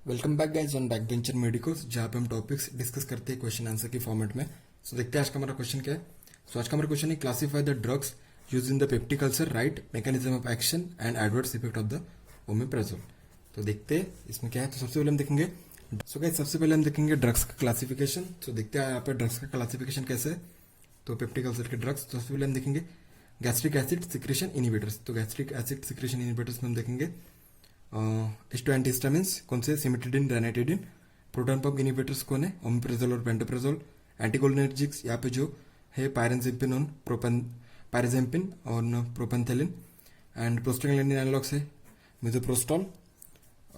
Welcome back guys on back bencher medicos, जहाँ पे हम टॉपिक्स डिस्कस करते हैं क्वेश्चन आंसर के फॉर्मेट में। सो देखते हैं आज का हमारा क्वेश्चन क्या है। आज का हमारा क्वेश्चन है classify the drugs use in the peptic ulcer, right mechanism of action and adverse effect of the omeprazole. तो देखते हैं इसमें क्या है। तो सबसे पहले हम देखेंगे सबसे पहले हम देखेंगे ड्रग्स का क्लासिफिकेशन। तो देखते हैं यहाँ पे ड्रग्स का क्लासिफिकेशन कैसे है। तो पेप्टिक अल्सर के ड्रग्स, तो सबसे पहले हम देखेंगे गैस्ट्रिक एसिड सिक्रेशन इनिबिटर्स। तो गैस्ट्रिक एसिड सिक्रेशन इनिबिटर्स में हम देखेंगे H2 एंटीहिस्टामिन्स कौन से, सिमेटिडिन, रैनाइटिडिन। प्रोटॉन पंप इनिबिटर्स कौन है, ओमेप्राजोल और पेंटोप्राजोल। एंटीकोलिनर्जिक्स यहाँ पे जो है पायरेंजिपिन और प्रोपेंथेलिन। एंड प्रोस्टाग्लैंडिन एनालॉग्स है मिसोप्रोस्टॉल।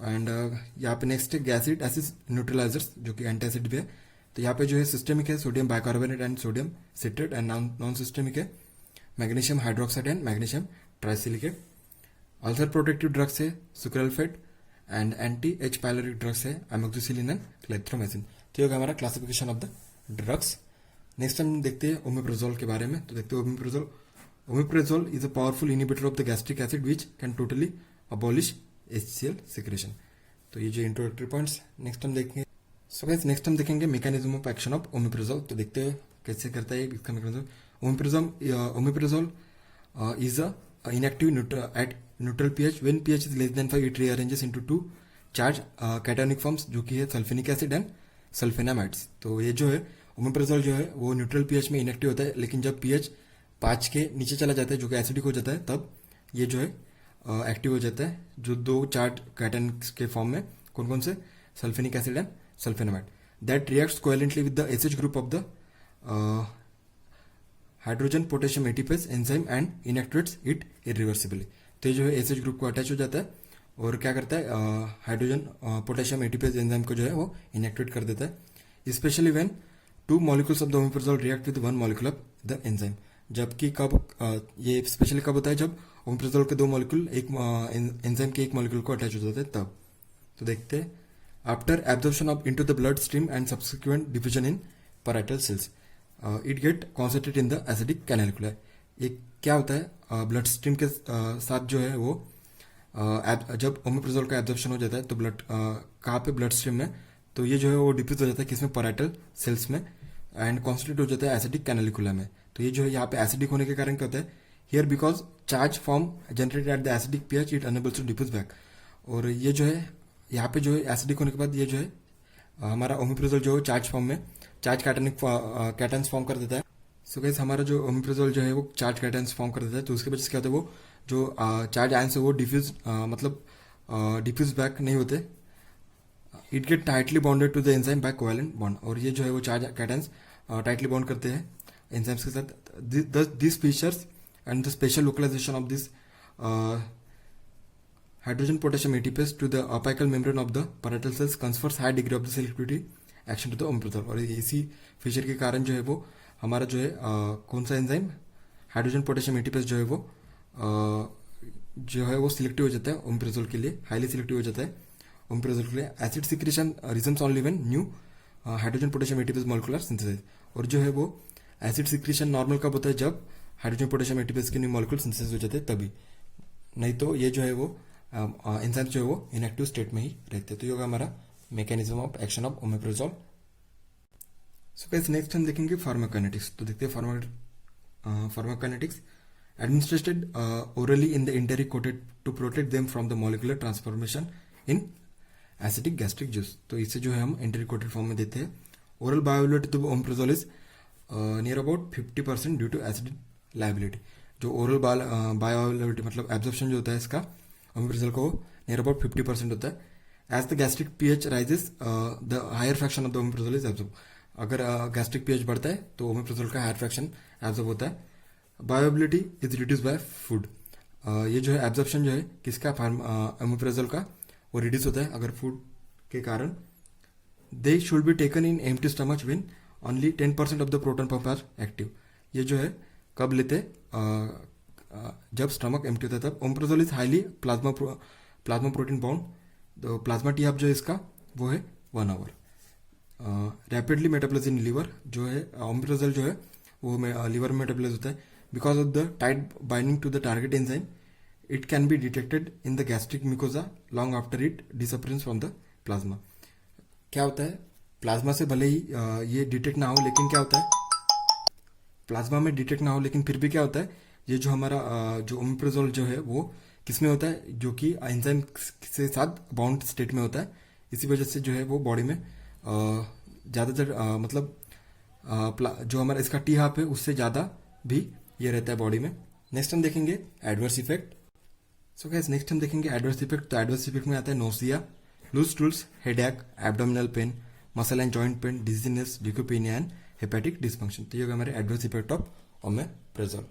एंड यहाँ पे नेक्स्ट है गैसिड एसिड न्यूट्रलाइजर्स जो कि एंटासिड भी है। तो यहाँ पे जो है सिस्टेमिक है sodium bicarbonate and sodium citrate, and non systemic है magnesium hydroxide and magnesium trisilicate. Ulcer protective drugs है sucralfate, and anti H pyloric drugs है अमोक्सिसिलिन एंड क्लेथ्रोमेसिन। तो ये होगा हमारा classification of the drugs. Next हम देखते हैं ओमेप्राजोल के बारे में। तो देखते हैं omeprazole is a powerful inhibitor of the gastric acid which can totally abolish HCl secretion. तो ये जो इंट्रोडक्टरी पॉइंट्स। नेक्स्ट हम देखेंगे नेक्स्ट हम देखेंगे mechanism of action of omeprazole. तो देखते हैं कैसे करता है इसका mechanism. Omeprazole is a inactive at neutral pH. When pH is less than 5, it rearranges into two charged cationic forms जो कि है सल्फेनिक एसिड एंड सल्फेनामाइड्स। तो ये जो है ओमेप्राजोल जो है वो न्यूट्रल पीएच में इनएक्टिव होता है, लेकिन जब पीएच 5 के नीचे चला जाता है जो कि एसिडिक हो जाता है, तब ये जो है एक्टिव हो जाता है। जो दो चार्ज कैटायनिक्स के फॉर्म में कौन कौन से, sulfenic acid and sulfenamide, that reacts covalently with the SH group of the hydrogen potassium ATPase enzyme and inactivates it irreversibly. तो ये जो है एसएच ग्रुप को अटैच हो जाता है और क्या करता है, हाइड्रोजन पोटेशियम एटीपेज एंजाइम को जो है वो इनएक्टिवेट कर देता है। Specially when 2 molecules of the omeprazole react with 1 molecule of the enzyme. जबकि कब ये स्पेशली कब होता है, जब ओमेप्राजोल के 2 मॉलिक्यूल एक एंजाइम के 1 मॉलिक्यूल को अटैच हो जाते हैं तब। तो देखते हैं after absorption of into the blood stream and subsequent division in parietal cells it get concentrate in the acidic canalicula. ये क्या होता है, ब्लड स्ट्रीम के साथ जो है वो जब ओमेप्राजोल का एब्जॉर्प्शन हो जाता है तो ब्लड कहाँ पे, ब्लड स्ट्रीम में, तो ये जो है वो डिफ्यूज हो जाता है किसमें, पैराइटल सेल्स में, एंड कॉन्सेंट्रेट हो जाता है एसिडिक कैनालिकुला में। तो ये जो है यहाँ पे एसिडिक होने के कारण क्या होता है, here because charge form generated at the acidic pH it enables to diffuse back. और ये जो है यहाँ पे जो है एसिडिक होने के बाद ये जो है हमारा ओमेप्राजोल जो है चार्ज फॉर्म में चार्ज कैटन्स फॉर्म कर देता है। सो गाइस हमारा जो ओमेप्राजोल जो है वो चार्ज कैटन्स फॉर्म कर देता है। तो उसके वजह से क्या होता है, वो जो चार्ज आयंस है वो डिफ्यूज बैक नहीं होते। It get tightly bonded to the enzyme by covalent bond. और ये जो है वो चार्ज कैटन्स टाइटली बॉन्ड करते हैं एंजाइम्स के साथ। This features and the special localization of this hydrogen potassium ATPase to the apical membrane of the parietal cells confers high degree of the selectivity action to the omeprazole. और इसी feature के कारण जो है वो हमारा जो है कौन सा एंजाइम, हाइड्रोजन पोटेशियम एटीपेज जो है वो सिलेक्टिव हो जाता है ओमेप्राजोल के लिए, हाईली सिलेक्टिव हो जाता है ओमेप्राजोल के लिए। Acid secretion resumes only when new hydrogen potassium ATPase molecular synthesize. और जो है वो एसिड सिक्रेशन नॉर्मल कब होता है, जब हाइड्रोजन पोटेशियम एटीपेज के न्यू मॉलिक्यूल सिंथेसाइज हो जाते हैं तभी, नहीं तो ये जो है वो एंजाइम जो है वो इनएक्टिव स्टेट में ही रहते हैं। तो ये होगा हमारा mechanism of action of omeprazole. So guys next हम देखेंगे फार्माकोकाइनेटिक्स। तो देखते हैं pharmacokinetics. Administered orally in the enteric coated to protect them from the molecular transformation in acidic gastric juice. तो इसे जो है हम इंटेरिक कोटेड फॉर्म में देते हैं। Oral bioavailability to omeprazole is near about 50% due to acidic liability. जो oral bioavailability मतलब एब्जॉर्प्शन जो होता है इसका ओमेप्राजोल को नियर अबाउट 50% होता है। As the gastric pH rises, the higher fraction of the omeprazole is absorbed. अगर gastric pH बढ़ता है तो omeprazole का higher fraction absorb होता है। Bioavailability is reduced by food. ये जो है absorption जो है किसका, omeprazole का, वो reduce होता है अगर food के कारण। They should be taken in empty stomach when only 10% of the proton pump are active. ये जो है कब लेते, जब stomach empty होता है तब। omeprazole is highly plasma protein bound. तो प्लाज्मा टी आप जो है इसका वो है 1 hour. Rapidly metabolize in liver, जो है ओमेप्राजोल जो है वो लीवर में मेटाबोलाइज होता है because of the tight binding to the target enzyme. It can be detected in the gastric mucosa long after it disappearance from the plasma. क्या होता है, प्लाज्मा से भले ही ये डिटेक्ट ना हो, लेकिन क्या होता है, प्लाज्मा में डिटेक्ट ना हो लेकिन फिर भी क्या होता है, ये जो हमारा जो ओमेप्राजोल जो है वो किस में होता है, जो कि एंजाइम से साथ बाउंड स्टेट में होता है। इसी वजह से जो है वो बॉडी में ज़्यादातर मतलब जो हमारा इसका टी हाफ है उससे ज़्यादा भी ये रहता है बॉडी में। नेक्स्ट हम देखेंगे adverse effect. So guys next हम देखेंगे एडवर्स इफेक्ट। तो एडवर्स इफेक्ट में आता है nausea, loose tools, headache, abdominal pain, muscle and joint pain, dizziness, leukopenia and hepatic dysfunction. तो ये होगा हमारे एडवर्स इफेक्ट ऑफ ओमेप्राजोल।